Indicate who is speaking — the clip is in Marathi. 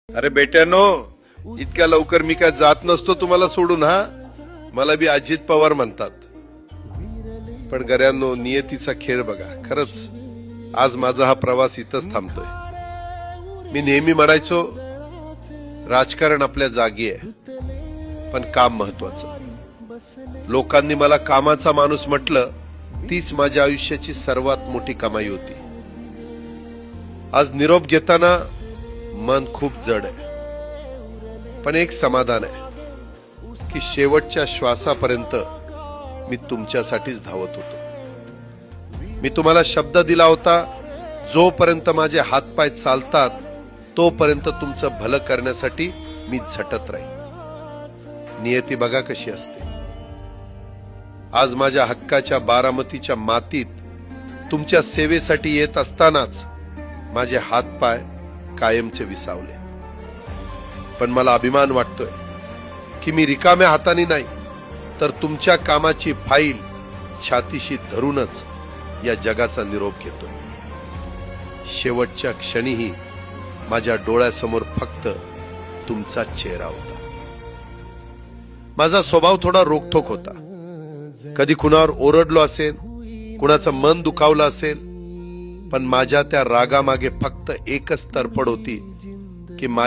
Speaker 1: अरे बेट्यानो, इतक्या लवकर मी काय जात नसतो तुम्हाला सोडून. हा, मला बी अजित पवार म्हणतात. पण गऱ्यांनो, नियतीचा खेळ बघा. खरंच आज माझा हा प्रवास इथंच थांबतोय. मी नेहमी म्हणायचो राजकारण आपल्या जागी आहे, पण काम महत्वाचं. लोकांनी मला कामाचा माणूस म्हटलं, तीच माझ्या आयुष्याची सर्वात मोठी कमाई होती. आज निरोप घेताना मन खूप जड आहे, पण एक समाधान आहे की शेवटच्या श्वासापर्यंत मी तुमच्यासाठीच धावत होतो. मी तुम्हाला शब्द दिला होता, जोपर्यंत माझे हातपाय चालतात तोपर्यंत तुमचं भलं करण्यासाठी मी झटत राहील. नियती बघा कशी असते. आज माझ्या हक्काच्या बारामतीच्या मातीत तुमच्या सेवेसाठी येत असतानाच माझे हातपाय कायमचे विसावले. पण मला अभिमान वाटतोय की मी रिकाम्या हाताने नाही, तर तुमच्या कामाची फाईल छातीशी धरूनच या जगाचा निरोप घेतोय. शेवटच्या क्षणीही माझ्या डोळ्यासमोर फक्त तुमचा चेहरा होता. माझा स्वभाव थोडा रोखठोक होता. कधी कुणावर ओरडलो असेल, कुणाचं मन दुखावलं असेल, पण माझ्या त्या रागामागे फक्त एकच तरफड होती की माझ्या